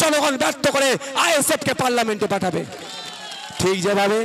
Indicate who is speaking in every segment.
Speaker 1: জনগণ ব্যর্থ করে আইএসএফকে পার্লামেন্টে পাঠাবে। ঠিক যেভাবে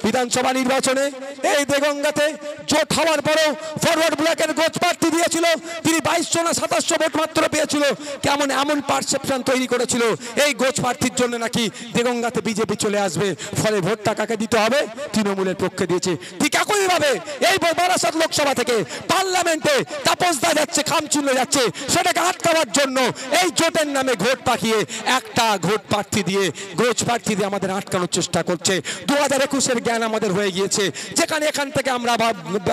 Speaker 1: বিধানসভা নির্বাচনে এই দেগঙ্গাতে জোট হওয়ার পরেও ফরওয়ার্ড ব্লকের গোছ প্রার্থী দিয়েছিল, তিনি 2200 না 2700 ভোট মাত্র পেয়েছিল। কেমন এমন পারসেপশন তৈরি করেছিল এই গোছ প্রার্থীর জন্য নাকি দেগঙ্গাতে বিজেপি চলে আসবে, ফলে ভোটটা কাকে দিতে হবে? তৃণমূলের পক্ষে দিয়েছে। ঠিক একইভাবে এই বারাসাত লোকসভা থেকে পার্লামেন্টে তাপসদা যাচ্ছে, খামচুল্লে যাচ্ছে, সেটাকে আটকাবার জন্য এই জোটের নামে ভোট পাঠিয়ে একটা ভোট প্রার্থী দিয়ে গোছ প্রার্থী দিয়ে আমাদের আটকানোর চেষ্টা করছে। 2021-এর জ্ঞান আমাদের হয়ে গিয়েছে, যেখানে এখান থেকে আমরা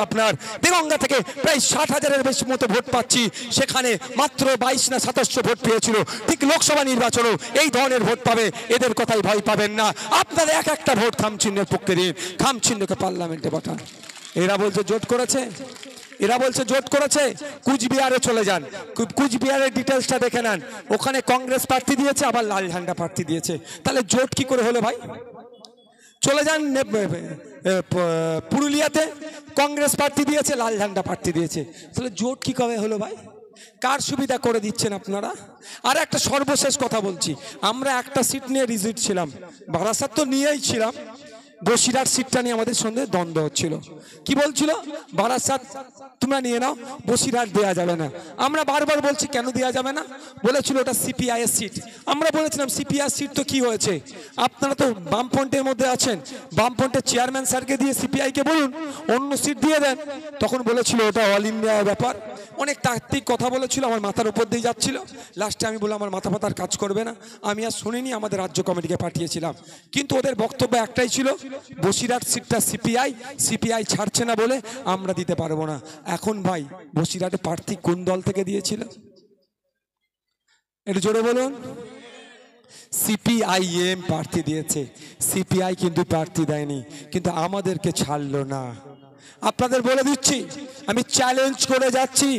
Speaker 1: আপনার দেগঙ্গা থেকে প্রায় 60,000-এর বেশি মতো ভোট পাচ্ছি, সেখানে মাত্র 22 না 2700 ভোট পেয়েছিল। ঠিক লোকসভা নির্বাচনেও এই ধরনের ভোট পাবে, এদের কথাই ভয় পাবেন না। আপনারা এক একটা ভোট খামচিহ্নের পক্ষে দিন, খামচিহ্নকে পার্লামেন্টে পাঠান। এরা বলছে জোট করেছে, এরা বলছে জোট করেছে। কুচবিহারে চলে যান, কুচবিহারের ডিটেলসটা দেখে নেন, ওখানে কংগ্রেস প্রার্থী দিয়েছে, আবার লাল ঝান্ডা প্রার্থী দিয়েছে। তাহলে জোট কি করে হলো ভাই? চলে যান পুরুলিয়াতে, কংগ্রেস প্রার্থী দিয়েছে, লাল ঝান্ডা প্রার্থী দিয়েছে। তাহলে জোট কি করে হলো ভাই? কার সুবিধা করে দিচ্ছেন আপনারা? আর একটা সর্বশেষ কথা বলছি, আমরা একটা সিট নিয়ে রিজিট ছিলাম, বারাসাত তো নিয়েই ছিলাম, বসিরহাট সিটটা নিয়ে আমাদের সঙ্গে দ্বন্দ্ব হচ্ছিল। কি বলছিল? বারাসাত তোমরা নিয়ে নাও, বসিরহাট দেওয়া যাবে না। আমরা বারবার বলছি কেন দেওয়া যাবে না? বলেছিল ওটা সিপিআই এর সিট। আমরা বলেছিলাম সিপিআই সিট তো কি হয়েছে, আপনারা তো বামফ্রন্টের মধ্যে আছেন, বামফ্রন্টের চেয়ারম্যান স্যারকে দিয়ে সিপিআইকে বলুন অন্য সিট দিয়ে দেন। তখন বলেছিল ওটা অল ইন্ডিয়া ব্যাপার, অনেক তাত্ত্বিক কথা বলেছিল, আমার মাথার উপর দিয়ে যাচ্ছিল। লাস্টে আমি বললাম আমার মাথা ফাতার কাজ করবে না, আমি আর শুনিনি, আমাদের রাজ্য কমিটিকে পাঠিয়েছিলাম। কিন্তু ওদের বক্তব্য একটাই ছিল, বসিরহাট সিটটা সিপিআই ছাড়ছে না বলে আমরা দিতে পারবো না। এখন ভাই বসিরহাটে প্রার্থী কোন দল থেকে দিয়েছিল? একটু জোরে বলুন। সিপিআইএম প্রার্থী দিয়েছে, সিপিআই কিন্তু প্রার্থী দেয়নি, কিন্তু আমাদেরকে ছাড়লো না। আপনাদের বলে দিচ্ছি, আমি চ্যালেঞ্জ করে যাচ্ছি,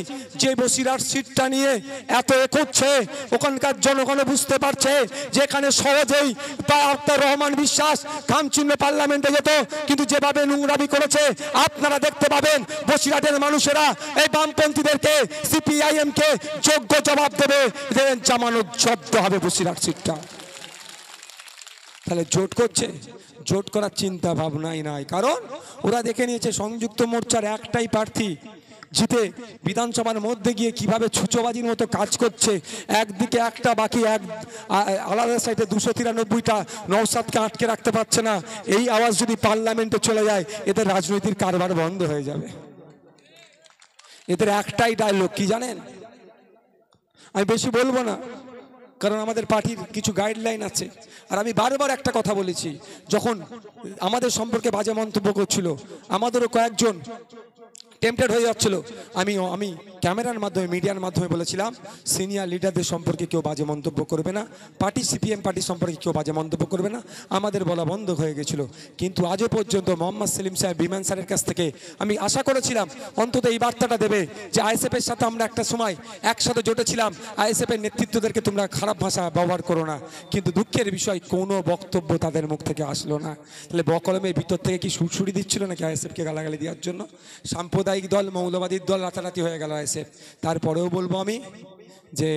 Speaker 1: যে বসিরহাট সিটটা নিয়ে এত করছে, ওখানকার জনগণ বুঝতে পারছে যেখানে সহজেই আক্তার রহমান বিশ্বাস খামচিহ্ন পার্লামেন্টে যেত, কিন্তু যেভাবে নোংরামি করেছে আপনারা দেখতে পাবেন বসিরহাটের মানুষেরা এই বামপন্থীদেরকে, সিপিআইএম কে যোগ্য জবাব দেবে, জামানত জব্দ হবে বসিরহাট সিটটা। তাহলে জোট করছে, জোট করার চিন্তা ভাবনাই নাই, কারণ ওরা দেখে নিয়েছে সংযুক্ত মোর্চার একটাই প্রার্থী জিতে বিধানসভার মধ্যে গিয়ে কিভাবে ছুচোবাজির মতো কাজ করছে। একদিকে একটা বাকি এক আলাদা সাইডে 293টা নওশাদকে আটকে রাখতে পারছে না। এই আওয়াজ যদি পার্লামেন্টে চলে যায়, এদের রাজনৈতিক কারবার বন্ধ হয়ে যাবে। এদের একটাই ডায়লগ কি জানেন? আমি বেশি বলবো না, কারণ আমাদের পার্টির কিছু গাইডলাইন আছে। আর আমি বারবার একটা কথা বলেছি, যখন আমাদের সম্পর্কে বাজে মন্তব্য করছিল, আমাদেরও কয়েকজন টেম্পটেড হয়ে যাচ্ছিল, আমি ক্যামেরার মাধ্যমে, মিডিয়ার মাধ্যমে বলেছিলাম সিনিয়র লিডারদের সম্পর্কে কেউ বাজে মন্তব্য করবে না, পার্টি সিপিএম পার্টি সম্পর্কে কেউ বাজে মন্তব্য করবে না। আমাদের বলা বন্ধ হয়ে গেছিল, কিন্তু আজও পর্যন্ত মোহাম্মদ সেলিম সাহেব, বিমান স্যারের কাছ থেকে আমি আশা করেছিলাম অন্তত এই বার্তাটা দেবে যে আইএসএফের সাথে আমরা একটা সময় একসাথে জোটেছিলাম, আইএসএফের নেতৃত্বদেরকে তোমরা খারাপ ভাষা ব্যবহার করো না। কিন্তু দুঃখের বিষয় কোনো বক্তব্য তাদের মুখ থেকে আসলো না। তাহলে বকলমের ভিতর থেকে কি সুরসুরি দিচ্ছিল নাকি আইএসএফকে গালাগালি দেওয়ার জন্য? সাম্প্রদায়িক দল, মৌলবাদীর দল রাতারাতি হয়ে গেল আইএসএফ। তারপরেও বলবো আমি যে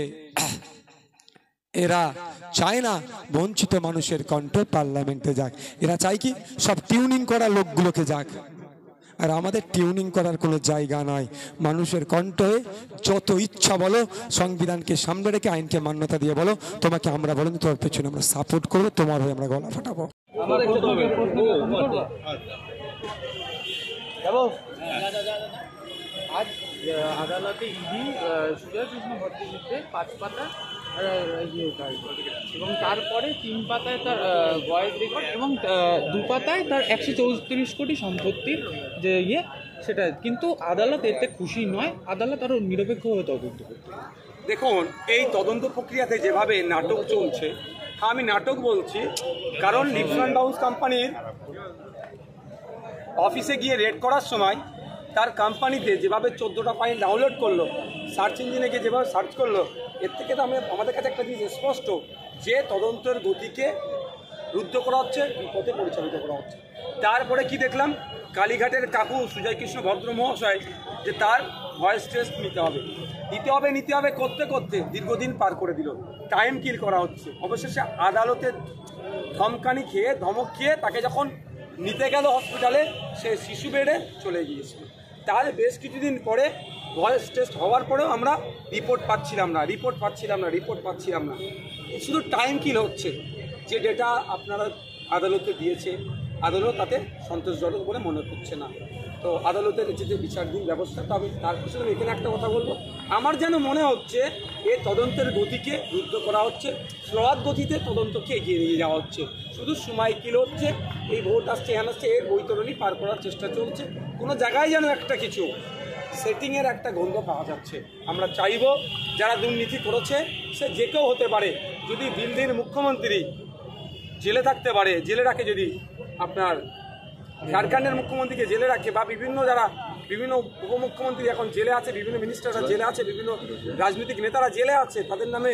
Speaker 1: এরা চায় না বঞ্চিত মানুষের কণ্ঠ পার্লামেন্টে যাক, এরা চায় কি সব টিউনিং করা লোকগুলোকে যাক। আর আমাদের টিউনিং করার কোনো জায়গা নয়। মানুষের কণ্ঠে যত ইচ্ছা বলো, সংবিধানকে সামনে রেখে আইনকে মান্যতা দিয়ে বলো, তোমাকে আমরা বলেন তোমার পেছনে আমরা সাপোর্ট করবো, তোমার হয়ে আমরা গলা ফাটাবো।
Speaker 2: আজ আদালতে ইডি সুজয় কৃষ্ণ ভট্টাচার্যের 5 পাতা এবং তারপরে 3 পাতায় তার ভয়েস রেকর্ড এবং 2 পাতায় তার 134 কোটি সম্পত্তির যে সেটা, কিন্তু আদালত এতে খুশি নয়। আদালত আরও নিরপেক্ষভাবে তদন্ত করতে।
Speaker 3: দেখুন, এই তদন্ত প্রক্রিয়াতে যেভাবে নাটক চলছে, আমি নাটক বলছি কারণ লিপসন হাউস কোম্পানির অফিসে গিয়ে রেড করার সময় তার কোম্পানিতে যেভাবে 14টা ফাইল ডাউনলোড করলো, সার্চ ইঞ্জিনে গিয়ে যেভাবে সার্চ করলো, এর থেকে তো আমাদের কাছে একটা জিনিস স্পষ্ট যে তদন্তের গতিকে রুদ্ধ করা হচ্ছে, বিপথে পরিচালিত করা হচ্ছে। তারপরে কি দেখলাম, কালীঘাটের কাকু সুজয় কৃষ্ণ ভদ্র মহাশয় যে তার ভয়েস টেস্ট নিতে হবে, নিতে হবে করতে করতে দীর্ঘদিন পার করে দিল, টাইম কিল করা হচ্ছে। অবশেষে আদালতের ধমক খেয়ে তাকে যখন নিতে গেল হসপিটালে, সে শিশু বেডে চলে গিয়েছিল। তার বেশ কিছুদিন পরে ভয়েস টেস্ট হওয়ার পরেও আমরা রিপোর্ট পাচ্ছিলাম না। শুধু টাইম কিল হচ্ছে। যে ডেটা আপনারা আদালতে দিয়েছে, আদালত তাতে সন্তোষজনক বলে মনে করছে না। তো আদালতের যে বিচারাধীন ব্যবস্থা, তবে তার পিছনে এখানে একটা কথা বলবো, আমার যেন মনে হচ্ছে এই তদন্তের গতিকে রুদ্ধ করা হচ্ছে, স্লোয়ার গতিতে তদন্তকে এগিয়ে নিয়ে যাওয়া হচ্ছে। শুধু সময় কিল হচ্ছে, এই ভোট আসছে এর বৈতরণী পার করার চেষ্টা চলছে। কোনো জায়গায় যেন একটা কিছু সেটিংয়ের একটা গন্ধ পাওয়া যাচ্ছে। আমরা চাইব যারা দুর্নীতি করেছে, সে যে কেউ হতে পারে। যদি দিল্লির মুখ্যমন্ত্রী জেলে থাকতে পারে, জেলে রাখে, যদি আপনার ঝাড়খণ্ডের মুখ্যমন্ত্রীকে জেলে রাখে, বা বিভিন্ন উপমুখ্যমন্ত্রী এখন জেলে আছে, বিভিন্ন মিনিস্টাররা জেলে আছে, বিভিন্ন রাজনৈতিক নেতারা জেলে আছে, তাদের নামে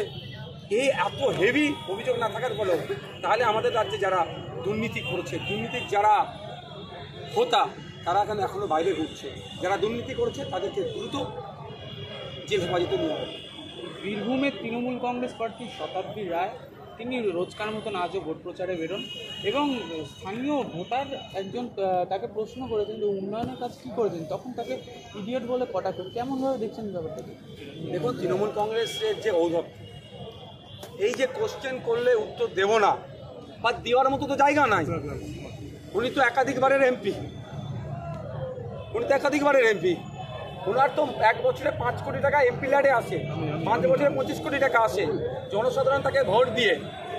Speaker 3: এই এত হেভি অভিযোগ না থাকার ফলেও, তাহলে আমাদের রাজ্যে যারা দুর্নীতি করেছে, দুর্নীতির যারা হোতা, তারা এখনো বাইরে ঘুরছে। যারা দুর্নীতি করেছে তাদেরকে দ্রুত জেল হেফাজতে নেওয়া হবে।
Speaker 2: বীরভূমের তৃণমূল কংগ্রেস প্রার্থী শতাব্দী রায়, তিনি রোজকার মতন আজও ভোট প্রচারে বেরোন এবং স্থানীয় ভোটার একজন তাকে প্রশ্ন করেছেন যে উন্নয়নের কাজ কী করেছেন, তখন তাকে ইডিয়ট বলে কটাক্ষ। কেমনভাবে দেখছেন ব্যাপারটাকে?
Speaker 3: দেখুন, তৃণমূল কংগ্রেসের যে ঔদ্ধত্য, এই যে কোশ্চেন করলে উত্তর দেব না, বা দেওয়ার মতো তো জায়গা নাই। উনি তো একাধিকবারের এমপি, ওনার তো 1 বছরে 5 কোটি টাকা এমপি ল্যাডে আসে, 5 বছরে 25 কোটি টাকা আসে। জনসাধারণ তাকে ভোট দিয়ে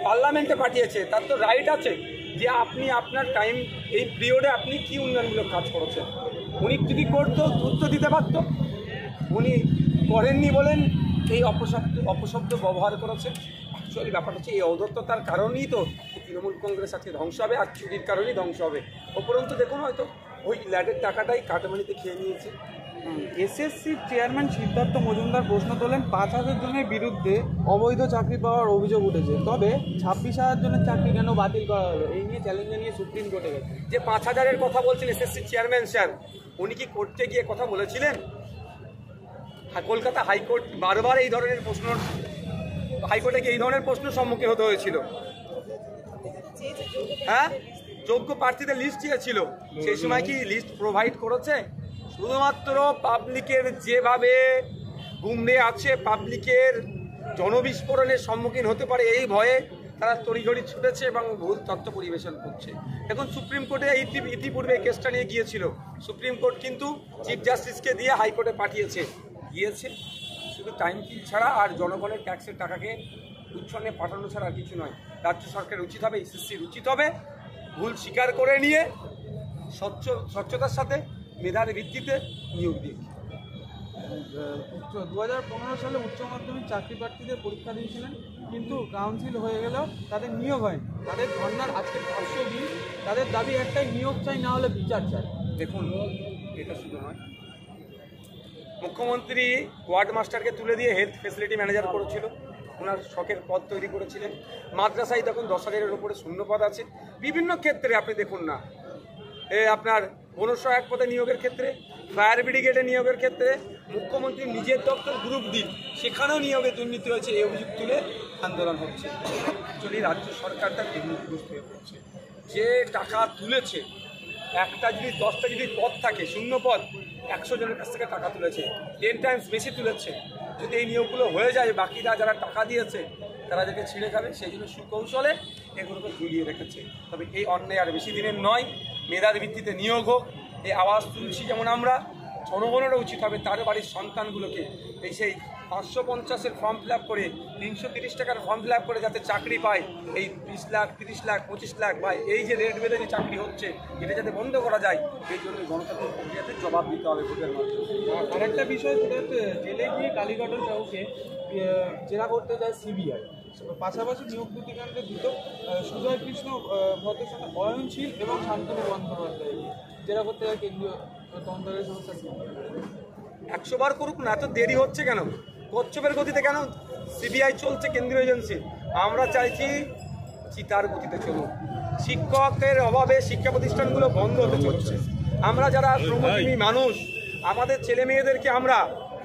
Speaker 3: পার্লামেন্টে পাঠিয়েছে। তার তো রাইট আছে যে আপনি আপনার টাইম, এই পিরিয়ডে আপনি কী উন্নয়নমূলক কাজ করেছেন। উনি যদি করতো উত্তর দিতে পারত, উনি করেননি বলেন এই অপশব্দ ব্যবহার করেছে। অ্যাকচুয়ালি ব্যাপারটা হচ্ছে এই ঔদ্ধত্যতার কারণেই তো তৃণমূল কংগ্রেস আজকে ধ্বংস হবে, আর চুরির কারণেই ধ্বংস হবে। উপরন্তু দেখুন, হয়তো ওই ল্যাডের টাকাটাই কাটমানিতে খেয়ে নিয়েছে।
Speaker 2: এসএসসির চেয়ারম্যান সিদ্ধার্থ মজুমদার প্রশ্ন তোলেন, 5,000 জনের বিরুদ্ধে অবৈধ চাকরি পাওয়ার অভিযোগ উঠেছে, তবে 26,000 জনের চাকরি কেন বাতিল করা হলো? এই নিয়ে চ্যালেঞ্জ জানিয়ে সুপ্রিম কোর্টে গেছে।
Speaker 3: যে 5,000-এর কথা বলছেন এসএসসির চেয়ারম্যান স্যার, উনি কি কোর্টে গিয়ে কথা বলেছিলেন? কলকাতা হাইকোর্ট বারবার এই ধরনের প্রশ্ন, হাইকোর্টে গিয়ে এই ধরনের প্রশ্নের সম্মুখীন হতে হয়েছিল। হ্যাঁ, যোগ্য প্রার্থীদের লিস্ট চেয়েছিল, সেই সময় কি লিস্ট প্রোভাইড করেছে? শুধুমাত্র পাবলিকের যেভাবে গুমড়ে আছে, পাবলিকের জনবিস্ফোরণের সম্মুখীন হতে পারে এই ভয়ে তারা তড়িঘড়ি ছুটেছে এবং ভুল তথ্য পরিবেশন করছে। এখন সুপ্রিম কোর্টে ইতিপূর্বে কেসটা নিয়ে গিয়েছিল, সুপ্রিম কোর্ট কিন্তু চিফ জাস্টিসকে দিয়ে হাইকোর্টে গিয়েছে। শুধু টাইম কিল ছাড়া আর জনগণের ট্যাক্সের টাকাকে উচ্ছন্নে পাঠানো ছাড়া আর কিছু নয়। রাজ্য সরকারের উচিত হবে, এসএসসির উচিত হবে ভুল স্বীকার করে নিয়ে স্বচ্ছতার সাথে মেধার ভিত্তিতে নিয়োগ দিয়ে।
Speaker 2: 2015 সালে উচ্চ মাধ্যমিক চাকরি প্রার্থীদের পরীক্ষা দিয়েছিলেন, কিন্তু কাউন্সিল হয়ে গেলেও তাদের নিয়োগ হয়নি। তাদের ধর্নার আজকে 500 দিন, তাদের দাবি একটাই, নিয়োগ চাই, না হলে বিচার চাই।
Speaker 3: দেখুন, এটা শুধু নয়, মুখ্যমন্ত্রী ওয়ার্ড মাস্টারকে তুলে দিয়ে হেলথ ফেসিলিটি ম্যানেজার করেছিল, ওনার শখের পদ তৈরি করেছিলেন। মাদ্রাসায় তখন 10,000-এর উপরে শূন্যপদ আছে। বিভিন্ন ক্ষেত্রে আপনি দেখুন না, আপনার বনসহায়ক পদে নিয়োগের ক্ষেত্রে, ফায়ার ব্রিগেডে নিয়োগের ক্ষেত্রে মুখ্যমন্ত্রী নিজের দপ্তর গ্রুপ ডি, সেখানেও নিয়োগে দুর্নীতি হয়েছে, এই অভিযোগ তুলে আন্দোলন হচ্ছে। অ্যাকচুয়ালি রাজ্য সরকারটা দুর্নীতিগ্রস্ত হয়ে পড়ছে। যে টাকা তুলেছে, একটা যদি 10টা যদি পদ থাকে, শূন্য পদ, 100 জনের কাছ থেকে টাকা তুলেছে, 10 টাইমস বেশি তুলেছে। যদি এই নিয়োগগুলো হয়ে যায়, বাকিরা যারা টাকা দিয়েছে তারা যাকে ছিঁড়ে খাবে, সেই জন্য সুকৌশলে এগুলোকে ঝুলিয়ে রেখেছে। তবে এই অন্যায় আর বেশি দিনের নয়, মেধার ভিত্তিতে নিয়োগ হোক। এই আওয়াজ তুলছি যেমন আমরা, জনগণেরও উচিত হবে তার বাড়ির সন্তানগুলোকে এই সেই 550-এর ফর্ম ফিল আপ করে, 330 টাকার ফর্ম ফিল আপ করে যাতে চাকরি পায়, এই 20 লাখ, 30 লাখ, 25 লাখ, বা এই যে রেট বেঁধে যে চাকরি হচ্ছে, এটা যাতে বন্ধ করা যায়, এই জন্য গণতান্ত্রিক প্রক্রিয়াতে জবাব দিতে হবে ভোটের মাধ্যমে।
Speaker 2: আরেকটা বিষয়, সেটা হচ্ছে জেলে গিয়ে কালীঘাটন সাহুকে জেরা করতে যায় সিবিআই। পাশাপাশি নিয়োগ দুটিকাণ্ডে দ্রুত সুজয় কৃষ্ণ ভদ্রের সাথে অয়নশীল এবং শান্তনু বন্দ্যোপাধ্যায় জেরা করতে যায় কেন্দ্রীয় তদন্তকারী সংস্থা সিবিআই।
Speaker 3: 100 বার করুক না, এত দেরি হচ্ছে কেন? কচ্ছপের গতিতে কেন সিবিআই চলছে, কেন্দ্রীয় এজেন্সি? আমরা চাইছি চিতার গতিতে চলুক। শিক্ষকের অভাবে শিক্ষা প্রতিষ্ঠানগুলো বন্ধ হতে চলছে। আমরা যারা শ্রমজীবী মানুষ, আমাদের ছেলে মেয়েদেরকে আমরা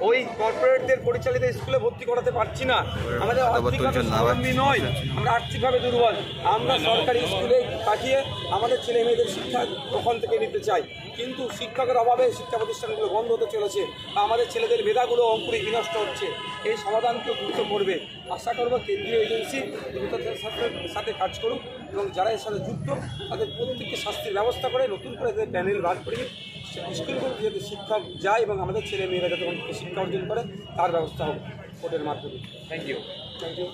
Speaker 3: ওই কর্পোরেটদের পরিচালিত স্কুলে ভর্তি করাতে পারছি না। আমাদের আর্থিকভাবে স্বাবলম্বী নয়, আমরা আর্থিকভাবে দুর্বল। আমরা সরকারি স্কুলে পাঠিয়ে আমাদের ছেলে মেয়েদের শিক্ষা ওখান থেকে নিতে চাই, কিন্তু শিক্ষকের অভাবে শিক্ষা প্রতিষ্ঠানগুলো বন্ধ হতে চলেছে, বা আমাদের ছেলেদের মেধাগুলো অঙ্কুরে বিনষ্ট হচ্ছে। এই সমাধানকে গুরুত্ব করবে। আশা করব কেন্দ্রীয় এজেন্সি দ্রুততার সাথে কাজ করুক এবং যারা এর সাথে যুক্ত তাদের প্রত্যেককে শাস্তির ব্যবস্থা করে নতুন করে তাদের প্যানেল বার করে স্কুলগুলোতে যাতে শিক্ষক যায় এবং আমাদের ছেলে মেয়েরা যাতে শিক্ষা অর্জন করে তার ব্যবস্থা হোক কোর্টের মাধ্যমে।
Speaker 2: Thank you.
Speaker 3: Thank you.